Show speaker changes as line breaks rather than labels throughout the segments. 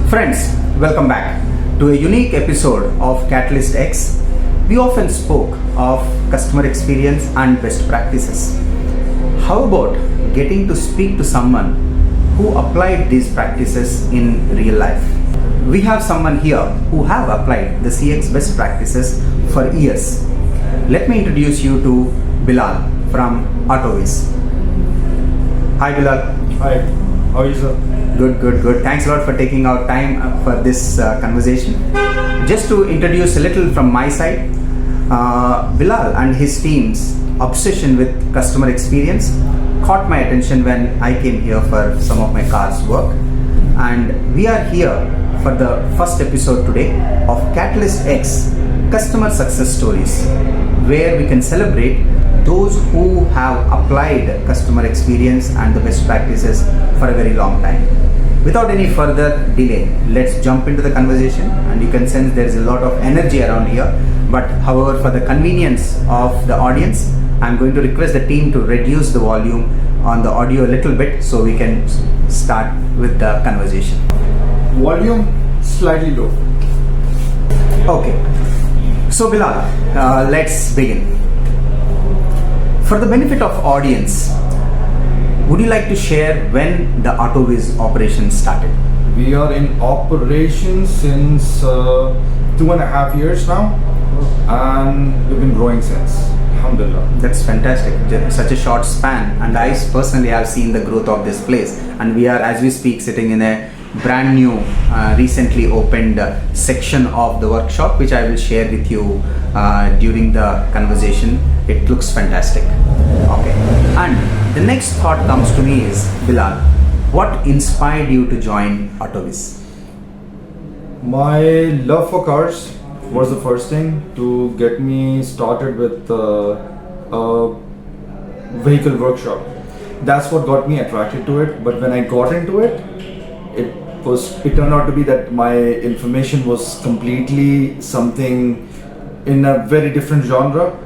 Friends, welcome back to a unique episode of Catalyst X. We often spoke of customer experience and best practices. How about getting to speak to someone who applied these practices in real life? We have someone here who have applied the CX best practices for years. Let me introduce you to Bilal from AUTOWHIZ. Hi Bilal.
Hi, how are you, sir?
Good. Thanks a lot for taking out time for this conversation. Just to introduce a little from my side, Bilal and his team's obsession with customer experience caught my attention when I came here for some of my car's work. And we are here for the first episode today of Catalyst X Customer Success Stories, where we can celebrate those who have applied customer experience and the best practices for a very long time. Without any further delay, let's jump into the conversation, and you can sense there is a lot of energy around here. But however, for the convenience of the audience, I'm going to request the team to reduce the volume on the audio a little bit so we can start with the conversation.
Volume slightly low.
Okay, so Bilal, let's begin. For the benefit of audience, would you like to share when the AUTOWHIZ operation started?
We are in operation since 2.5 years now, and we've been growing since. Alhamdulillah.
That's fantastic. Such a short span, and I personally have seen the growth of this place. And we are, as we speak, sitting in a brand new, recently opened section of the workshop, which I will share with you during the conversation. It looks fantastic. Okay. And the next thought comes to me is, Bilal, what inspired you to join AUTOWHIZ?
My love for cars was the first thing to get me started with a vehicle workshop. That's what got me attracted to it. But when I got into it, it turned out to be that my information was completely something in a very different genre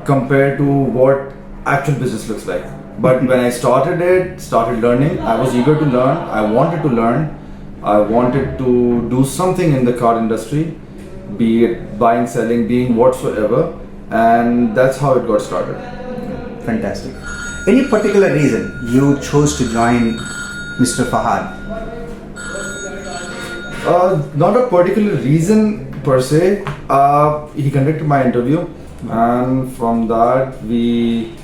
compared to what actual business looks like. But when I started learning, I was eager to learn. I wanted to learn. I wanted to do something in the car industry, be it buying, selling, being whatsoever, and that's how it got started.
Fantastic. Any particular reason you chose to join Mr. Fahad?
Not a particular reason per se. He conducted my interview, and from that we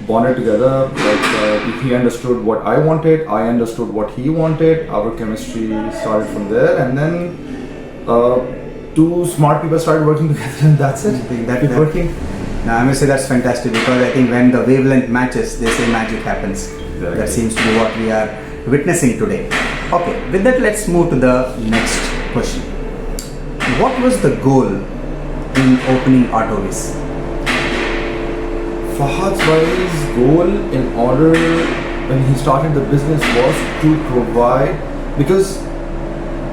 bonded together. He understood what I wanted, I understood what he wanted. Our chemistry started from there, and then two smart people started working together, and that's it. Keep working.
Now I must say that's fantastic, because I think when the wavelength matches, they say magic happens. Exactly. That seems to be what we are witnessing today. Okay, with that, let's move to the next question. What was the goal in opening AUTOWHIZ?
Fahad's goal in order when he started the business was to provide, because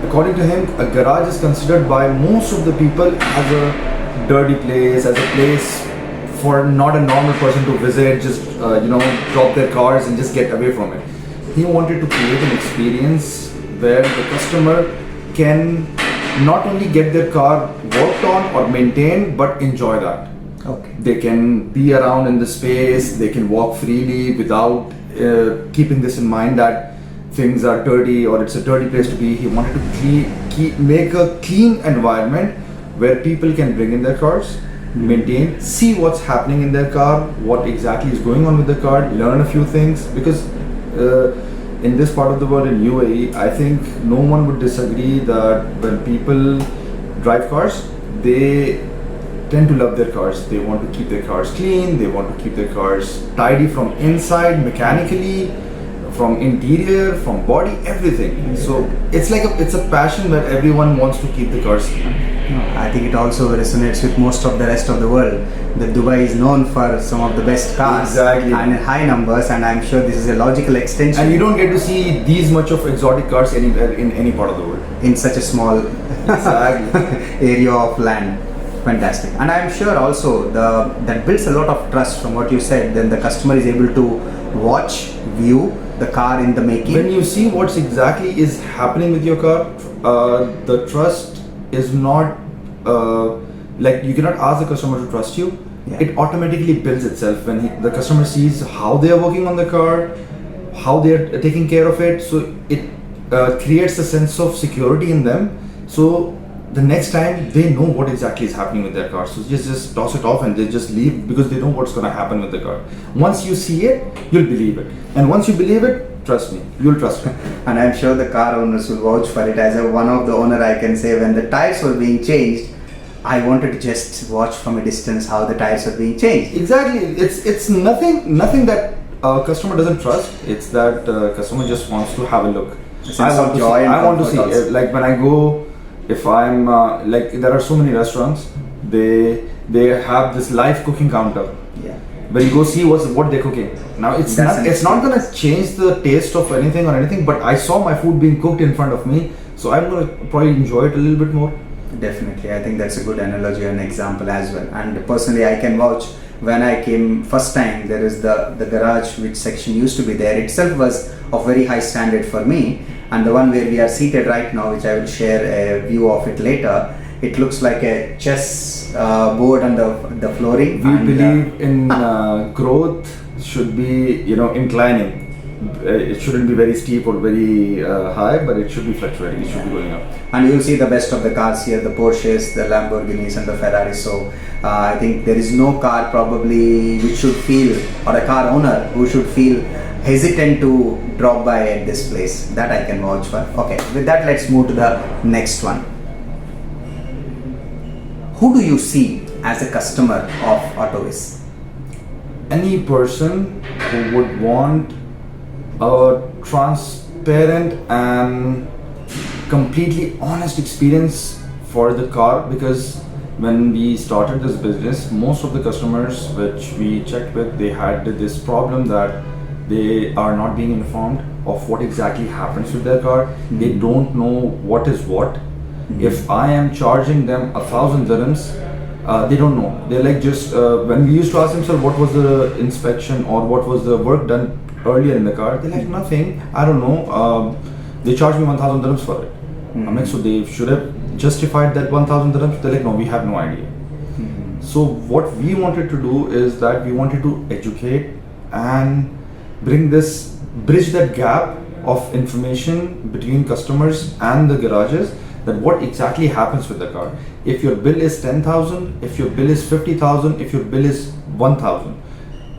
according to him, a garage is considered by most of the people as a dirty place, as a place for not a normal person to visit, just drop their cars and just get away from it. He wanted to create an experience where the customer can not only get their car worked on or maintained, but enjoy that.
Okay.
They can be around in the space, they can walk freely without keeping this in mind that things are dirty or it's a dirty place to be. He wanted to make a clean environment where people can bring in their cars, maintain, see what's happening in their car, what exactly is going on with the car, learn a few things, because in this part of the world, in UAE, I think no one would disagree that when people drive cars, they tend to love their cars. They want to keep their cars clean, they want to keep their cars tidy from inside, mechanically, from interior, from body, everything. So it's like it's a passion where everyone wants to keep the cars clean.
I think it also resonates with most of the rest of the world. That Dubai is known for some of the best cars,
exactly,
and in high numbers, and I'm sure this is a logical extension.
And you don't get to see these much of exotic cars anywhere in any part of the world.
In such a small
exactly.
area of land. Fantastic. And I'm sure also that builds a lot of trust from what you said. Then the customer is able to watch, view the car in the making.
When you see what's exactly is happening with your car, the trust is not like you cannot ask the customer to trust you.
Yeah.
It automatically builds itself when the customer sees how they are working on the car, how they are taking care of it. So it creates a sense of security in them. So the next time they know what exactly is happening with their car. So just toss it off and they just leave because they know what's going to happen with the car. Once you see it, you'll believe it. And once you believe it, trust me, you'll trust me.
And I'm sure the car owners will vouch for it. As one of the owner, I can say when the tires were being changed, I wanted to just watch from a distance how the tires are being changed.
Exactly. It's nothing that customer doesn't trust. It's that customer just wants to have a look. I want to see. Like when I go, if I'm like there are so many restaurants, they have this live cooking counter.
Yeah.
Where you go see what they're cooking. Now it's not gonna change the taste of anything, but I saw my food being cooked in front of me, so I'm gonna probably enjoy it a little bit more.
Definitely, I think that's a good analogy and example as well. And personally, I can vouch. When I came first time, there is the garage which section used to be there itself was of very high standard for me, and the one where we are seated right now, which I will share a view of it later, it looks like a chess board on the flooring.
We believe in growth should be inclining. It shouldn't be very steep or very high, but it should be fluctuating. It should be going up.
And you'll see the best of the cars here, the Porsches, the Lamborghinis and the Ferraris. So I think there is no car probably which should feel, or a car owner who should feel hesitant to drop by at this place. That I can vouch for. Okay, with that let's move to the next one. Who do you see as a customer of AUTOWHIZ?
Any person who would want a transparent and completely honest experience for the car, because when we started this business, most of the customers which we checked with, they had this problem that they are not being informed of what exactly happens with their car. They don't know what is what. If I am charging them 1,000 dirhams, they don't know. They're like just when we used to ask them, sir, what was the inspection or what was the work done earlier in the car? They're like, nothing, I don't know. They charged me 1,000 dirhams for it. I'm like, so they should have justified that 1,000 dirhams. They're like, no, we have no idea. So what we wanted to do is that we wanted to educate and bridge that gap of information between customers and the garages, that what exactly happens with the car. If your bill is 10,000, if your bill is 50,000, if your bill is 1,000,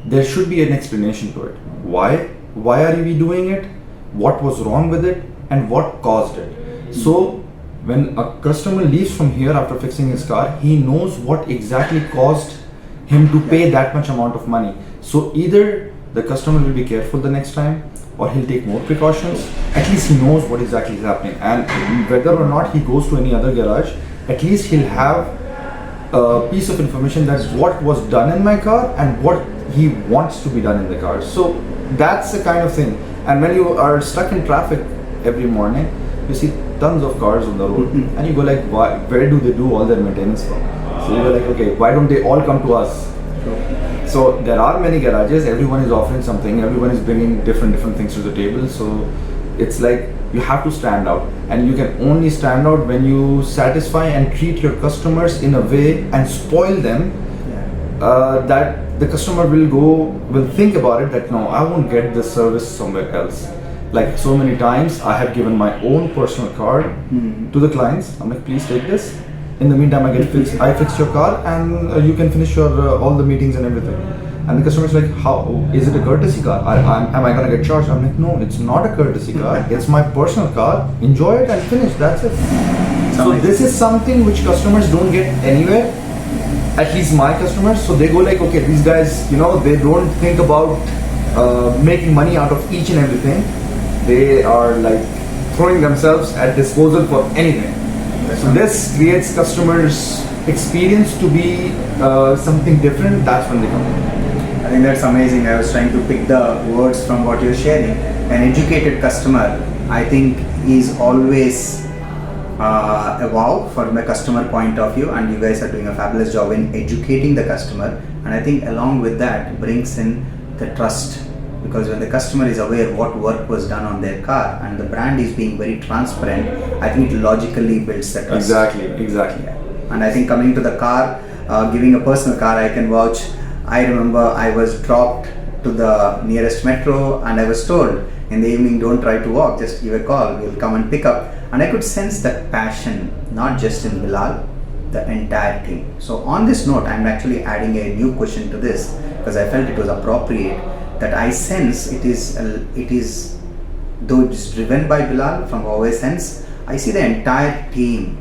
there should be an explanation to it. Why are we doing it? What was wrong with it? And what caused it? So when a customer leaves from here after fixing his car, he knows what exactly caused him to pay that much amount of money. So either the customer will be careful the next time, or he'll take more precautions. At least he knows what exactly is happening, and whether or not he goes to any other garage, at least he'll have a piece of information that's what was done in my car and what he wants to be done in the car. So that's the kind of thing. And when you are stuck in traffic every morning, you see tons of cars on the road, and you go like, where do they do all their maintenance from? So you go like, okay, why don't they all come to us? So there are many garages, everyone is offering something, everyone is bringing different things to the table. So it's like you have to stand out, and you can only stand out when you satisfy and treat your customers in a way and spoil them that the customer will think about it, that no, I won't get this service somewhere else. Like so many times I have given my own personal card to the clients. I'm like, please take this. In the meantime, I fixed your car, and you can finish your all the meetings and everything. And the customer is like, how is it a courtesy car? Am I gonna get charged? I'm like, no, it's not a courtesy car. It's my personal car. Enjoy it and finish. That's it. So this is something which customers don't get anywhere. At least my customers. So they go like, okay, these guys, they don't think about making money out of each and everything. They are like throwing themselves at disposal for anything. So this creates customers' experience to be something different. That's when they come in.
I think that's amazing. I was trying to pick the words from what you're sharing. An educated customer, I think, is always a wow from the customer point of view, and you guys are doing a fabulous job in educating the customer. And I think along with that brings in the trust, because when the customer is aware what work was done on their car and the brand is being very transparent, I think it logically builds the trust.
Exactly.
And I think coming to the car, giving a personal car, I can vouch. I remember I was dropped to the nearest metro and I was told in the evening, don't try to walk, just give a call, we'll come and pick up. And I could sense that passion, not just in Bilal, the entire team. So on this note, I'm actually adding a new question to this because I felt it was appropriate, that I sense it is though it's driven by Bilal from our sense, I see the entire team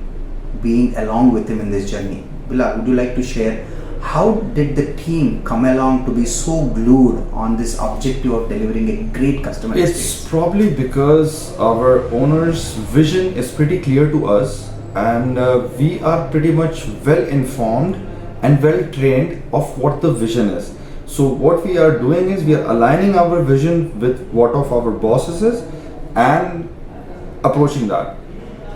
being along with him in this journey. Bilal, would you like to share how did the team come along to be so glued on this objective of delivering a great customer experience?
It's probably because our owner's vision is pretty clear to us, and we are pretty much well informed and well trained of what the vision is. So what we are doing is we are aligning our vision with what of our bosses is and approaching that.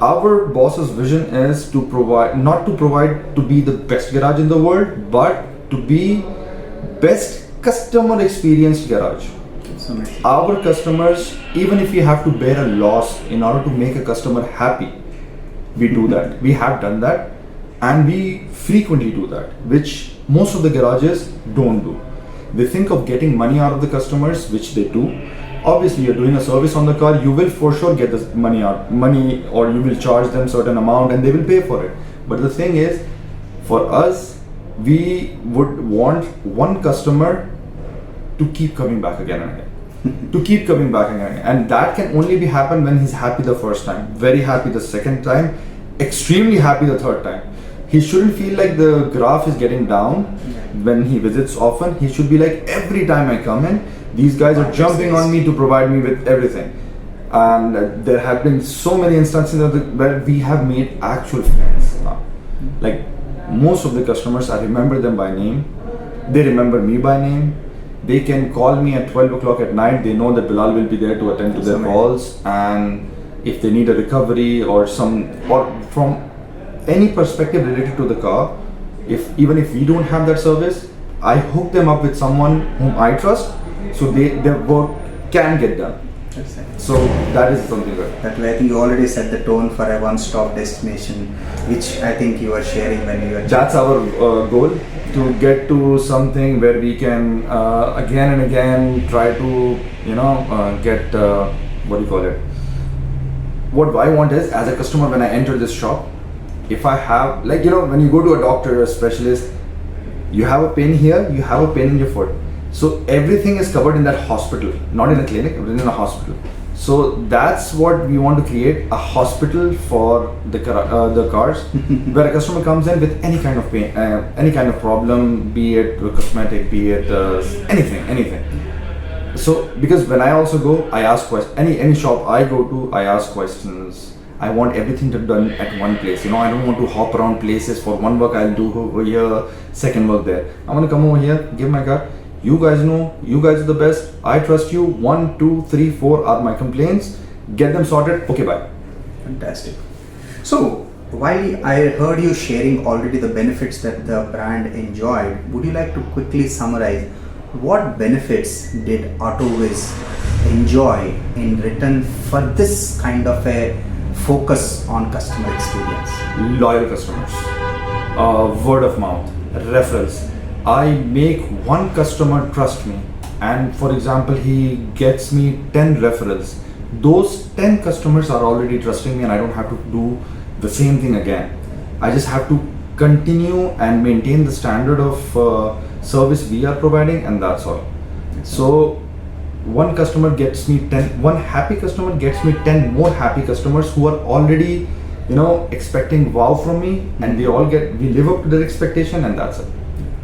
Our boss's vision is to provide, not to provide to be the best garage in the world, but to be best customer experience garage. Our customers, even if we have to bear a loss in order to make a customer happy, we do that. We have done that, and we frequently do that, which most of the garages don't do. They think of getting money out of the customers, which they do. Obviously, you're doing a service on the car, you will for sure get the money, or you will charge them certain amount and they will pay for it. But the thing is, for us, we would want one customer to keep coming back again and again. To keep coming back again and again. And that can only be happen when he's happy the first time, very happy the second time, extremely happy the third time. He shouldn't feel like the graph is getting down when he visits often. He should be like, every time I come in, these guys are jumping on me to provide me with everything. And there have been so many instances where we have made actual friends now. Like most of the customers, I remember them by name. They remember me by name. They can call me at 12 o'clock at night. They know that Bilal will be there to attend to their calls. And if they need a recovery or from any perspective related to the car, even if we don't have that service, I hook them up with someone whom I trust, so their work can get done. So that is something good.
That way, I think you already set the tone for a one-stop destination, which I think you are sharing when you are.
That's our goal, to get to something where we can again and again try to get what do you call it. What I want is, as a customer, when I enter this shop, if I have, like, when you go to a doctor or a specialist, you have a pain here, you have a pain in your foot. So everything is covered in that hospital, not in a clinic, but in a hospital. So that's what we want to create, a hospital for the cars, where a customer comes in with any kind of pain, any kind of problem, be it cosmetic, be it anything. So because when I also go, I ask questions. Any shop I go to, I ask questions. I want everything to be done at one place. I don't want to hop around places. For one work I'll do over here, second work there. I want to come over here, give my car. You guys know, you guys are the best. I trust you. 1, 2, 3, 4 are my complaints. Get them sorted. Okay, bye.
Fantastic. So while I heard you sharing already the benefits that the brand enjoyed, would you like to quickly summarize what benefits did AUTOWHIZ enjoy in return for this kind of a focus on customer experience?
Loyal customers, word of mouth, referrals. I make one customer trust me, and for example, he gets me 10 referrals. Those 10 customers are already trusting me, and I don't have to do the same thing again. I just have to continue and maintain the standard of service we are providing, and that's all. So one customer gets me 10, one happy customer gets me 10 more happy customers who are already expecting wow from me, and we live up to their expectation, and that's it.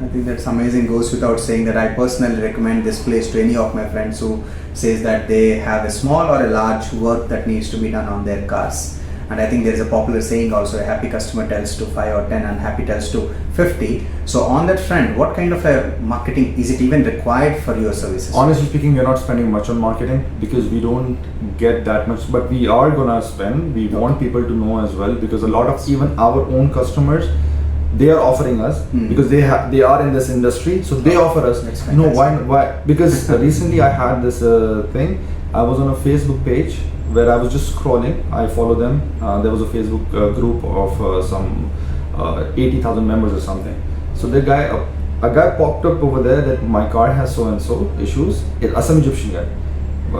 I think that's amazing. Goes without saying that I personally recommend this place to any of my friends who says that they have a small or a large work that needs to be done on their cars. And I think there is a popular saying also, a happy customer tells to 5 or 10 and happy tells to 50. So on that front, what kind of a marketing is it even required for your services?
Honestly speaking, we're not spending much on marketing because we don't get that much, but we are gonna spend. We want people to know as well, because a lot of even our own customers, they are offering us because they are in this industry, so they offer us.
That's
You know
fantastic.
why? Because recently I had this thing. I was on a Facebook page where I was just scrolling. I follow them. There was a Facebook group of some 80,000 members or something. So the guy, a guy popped up over there that my car has so and so issues. Some Egyptian guy.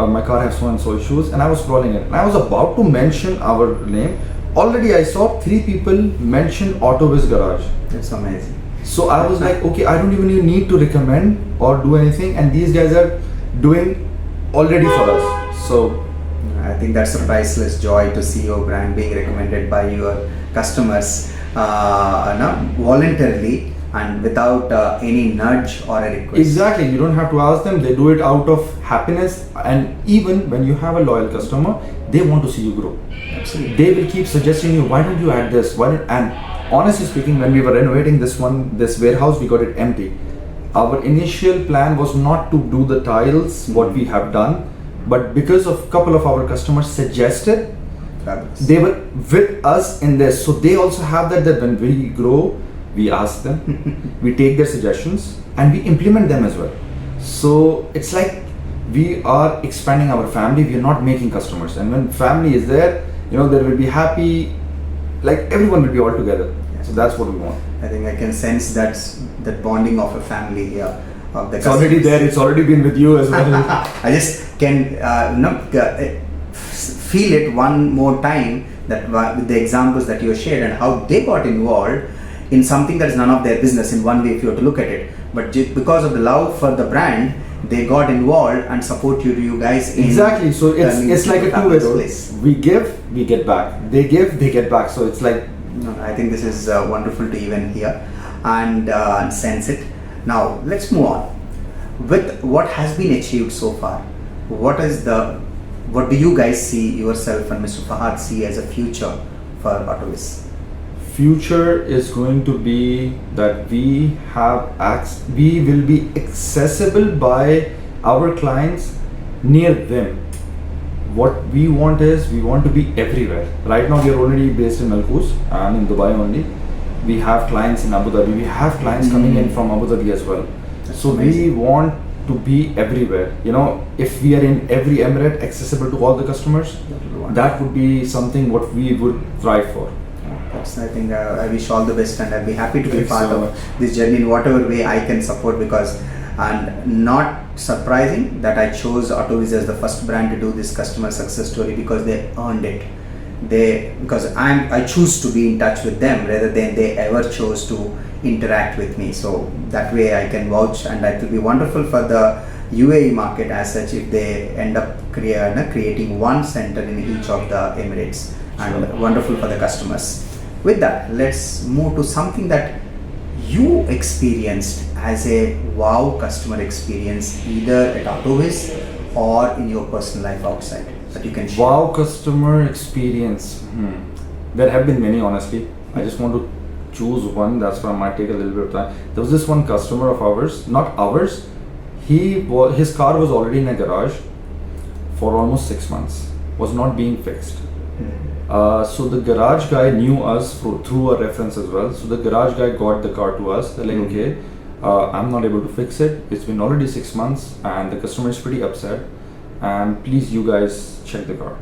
My car has so and so issues, and I was scrolling it. And I was about to mention our name. Already I saw 3 people mention AUTOWHIZ garage.
That's amazing.
So I was like, okay, I don't even need to recommend or do anything, and these guys are doing already for us. So
I think that's a priceless joy to see your brand being recommended by your customers voluntarily and without any nudge or a request.
exactly, you don't have to ask them. They do it out of happiness, and even when you have a loyal customer, they want to see you grow.
Absolutely.
They will keep suggesting you, why don't you add this? And honestly speaking, when we were renovating this warehouse, we got it empty. Our initial plan was not to do the tiles, what we have done, but because of a couple of our customers suggested,
Fabulous.
they were with us in this. So they also have that when we grow, we ask them, we take their suggestions, and we implement them as well. So it's like we are expanding our family, we are not making customers. And when family is there, there will be happy, like everyone will be all together. So that's what we want.
I think I can sense that bonding of a family here. Of the
It's already there, it's already been with you as well.
I just can feel it one more time, that with the examples that you shared and how they got involved in something that is none of their business in one way if you were to look at it. But because of the love for the brand, they got involved and support you guys in
Exactly. So it's like a two-way road.
place.
We give, we get back. They give, they get back. So it's like,
No, I think this is wonderful to even hear and sense it. Now let's move on with what has been achieved so far. What do you guys see yourself and Mr. Fahad see as a future for AUTOWHIZ?
future is going to be that we will be accessible by our clients near them. What we want is, we want to be everywhere. Right now we are already based in Al Quoz and in Dubai only. We have clients in Abu Dhabi. We have clients coming in from Abu Dhabi as well.
That's
so
amazing.
we want to be everywhere. If we are in every emirate, accessible to all the customers, that would be something what we would thrive for.
I think I wish all the best, and I'll be happy to be
Thanks
part
so
of
much.
this journey in whatever way I can support, and not surprising that I chose AUTOWHIZ as the first brand to do this customer success story, because they earned it. Because I choose to be in touch with them rather than they ever chose to interact with me. So that way I can vouch, and that will be wonderful for the UAE market as such if they end up creating one center in each of the Emirates, and
Sure.
wonderful for the customers. With that, let's move to something that you experienced as a wow customer experience, either at AUTOWHIZ or in your personal life outside, that you can share.
Wow customer experience. There have been many, honestly. I just want to choose one. That's why I might take a little bit of time. There was this one customer of ours, not ours. His car was already in a garage for almost 6 months. Was not being fixed. So the garage guy knew us through a reference as well. So the garage guy got the car to us. They're like, okay, I'm not able to fix it. It's been already 6 months and the customer is pretty upset. And please, you guys check the car.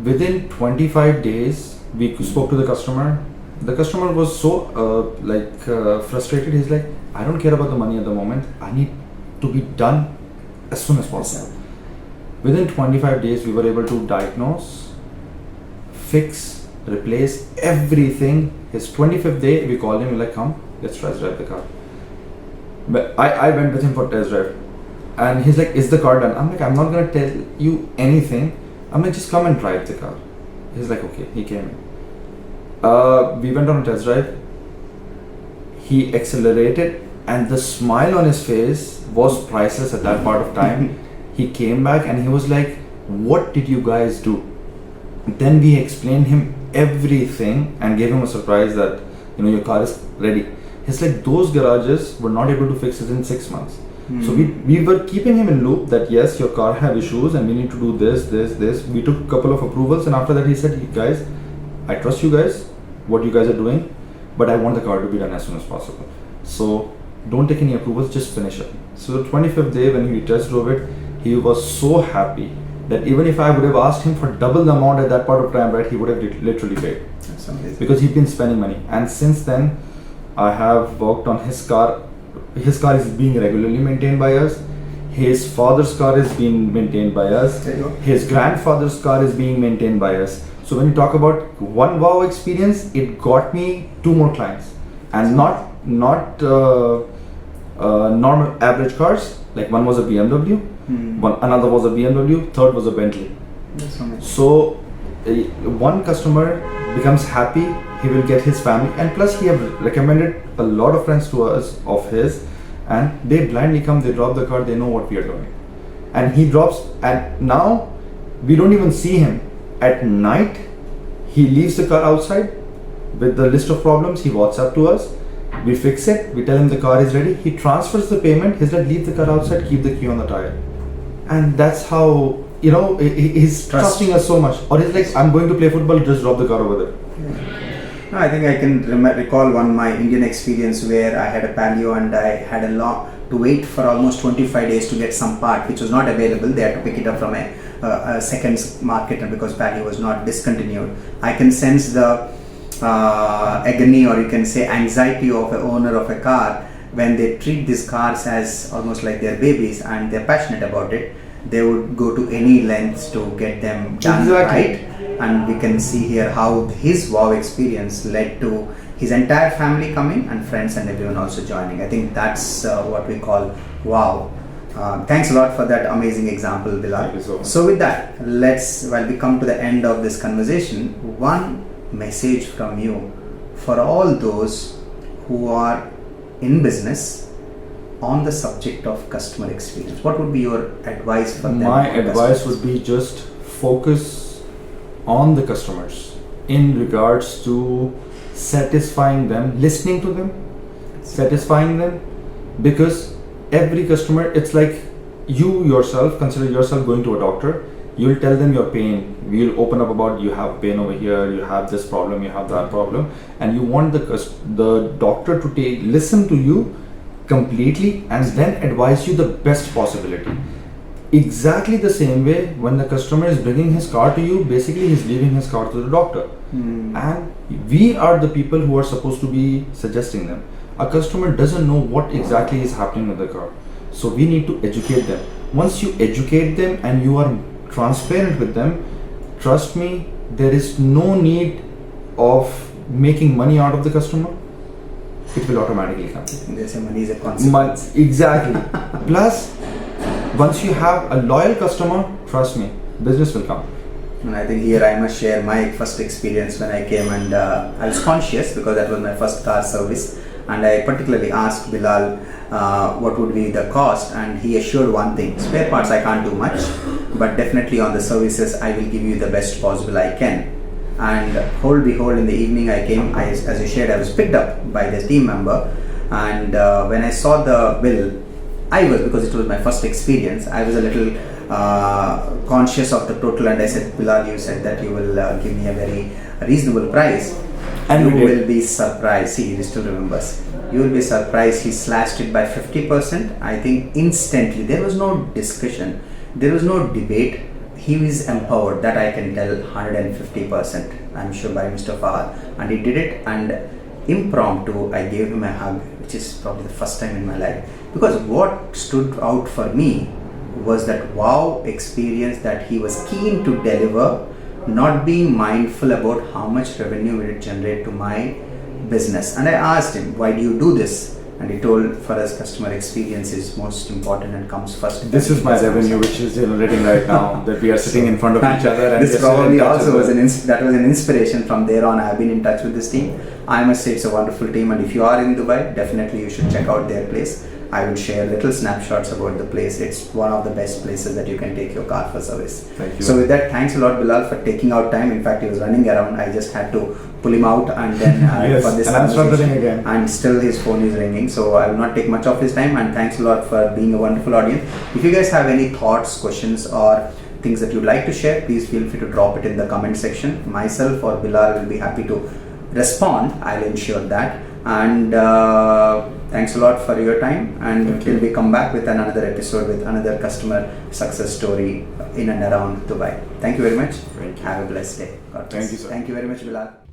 Within 25 days, we spoke to the customer. The customer was so frustrated. He's like, I don't care about the money at the moment. I need to be done as soon as possible. Within 25 days, we were able to diagnose, fix, replace everything. His 25th day, we called him, we're like, come, let's test drive the car. But I went with him for test drive. And he's like, is the car done? I'm like, I'm not gonna tell you anything. I'm like, just come and drive the car. He's like, okay, he came in. We went on a test drive. He accelerated and the smile on his face was priceless at that part of time. He came back and he was like, what did you guys do? Then we explained him everything and gave him a surprise that, your car is ready. He's like, those garages were not able to fix it in 6 months. So we were keeping him in loop that yes, your car have issues and we need to do this. We took a couple of approvals, and after that he said, guys, I trust you guys, what you guys are doing, but I want the car to be done as soon as possible. So don't take any approvals, just finish it. So the 25th day when he test drove it, he was so happy that even if I would have asked him for double the amount at that point of time, right, he would have literally paid.
That's amazing.
Because he'd been spending money. And since then, I have worked on his car. His car is being regularly maintained by us. His father's car is being maintained by us.
There you go.
His grandfather's car is being maintained by us. So when you talk about one wow experience, it got me 2 more clients, and not normal average cars. Like one was a BMW, another was a BMW, third was a Bentley.
That's amazing.
So one customer becomes happy, he will get his family, and plus he have recommended a lot of friends to us of his, and they blindly come, they drop the car, they know what we are doing, and he drops, and now we don't even see him. At night he leaves the car outside with the list of problems. He WhatsApp to us, we fix it, we tell him the car is ready, he transfers the payment, he's like, leave the car outside, keep the key on the tire. And that's how, he's trusting us so much. Or he's like, I'm going to play football, just drop the car over there.
Yeah. No, I think I can recall one my Indian experience where I had a Palio and I had to wait for almost 25 days to get some part which was not available. They had to pick it up from a second market, and because Palio was not discontinued, I can sense the agony, or you can say anxiety of an owner of a car when they treat these cars as almost like their babies and they're passionate about it. They would go to any lengths to get them done right. And we can see here how his wow experience led to his entire family coming and friends and everyone also joining. I think that's what we call wow. Thanks a lot for that amazing example, Bilal.
Thank you so much.
So with that, while we come to the end of this conversation, one message from you for all those who are in business on the subject of customer experience. What would be your advice for them?
My advice would be just focus on the customers in regards to satisfying them, listening to them, satisfying them, because every customer, it's like you yourself, consider yourself going to a doctor. You'll tell them your pain. We'll open up about, you have pain over here, you have this problem, you have that problem, and you want the doctor to listen to you completely and then advise you the best possibility. Exactly the same way, when the customer is bringing his car to you, basically he's leaving his car to the doctor. And we are the people who are supposed to be suggesting them. A customer doesn't know what exactly is happening with the car, so we need to educate them. Once you educate them and you are transparent with them, trust me, there is no need of making money out of the customer. It will automatically come.
They say money is a consequence.
Exactly. Plus, once you have a loyal customer, trust me, business will come.
And I think here I must share my first experience when I came, and I was conscious because that was my first car service, and I particularly asked Bilal what would be the cost, and he assured one thing: spare parts I can't do much, but definitely on the services I will give you the best possible I can. And hold behold, in the evening I came, as you shared, I was picked up by the team member, and when I saw the bill, because it was my first experience, I was a little conscious of the total, and I said, Bilal, you said that you will give me a very reasonable price, and you will be surprised. See, he still remembers. You will be surprised, he slashed it by 50%. I think instantly. There was no discussion, there was no debate. He was empowered, that I can tell, 150%, I'm sure, by Mr. Fahad, and he did it. And impromptu I gave him a hug, which is probably the first time in my life, because what stood out for me was that wow experience that he was keen to deliver, not being mindful about how much revenue will it generate to my business. And I asked him, why do you do this? And he told, for us, customer experience is most important and comes first.
This is my revenue which is generating right now, that we are sitting in front of each other. And
this probably also was that was an inspiration. From there on, I have been in touch with this team. I must say it's a wonderful team, and if you are in Dubai, definitely you should check out their place. I would share little snapshots about the place. It's one of the best places that you can take your car for service.
Thank you.
So with that, thanks a lot, Bilal, for taking out time. In fact, he was running around. I just had to pull him out and then
Yes,
for this
and I'm
conversation.
struggling again.
And still his phone is ringing. So I will not take much of his time. And thanks a lot for being a wonderful audience. If you guys have any thoughts, questions, or things that you'd like to share, please feel free to drop it in the comment section. Myself or Bilal will be happy to respond. I'll ensure that. And thanks a lot for your time. And until we come back with another episode with another customer success story in and around Dubai. Thank you very much.
Thank you.
Have a blessed day. God bless.
Thank you, sir.
Thank you very much, Bilal.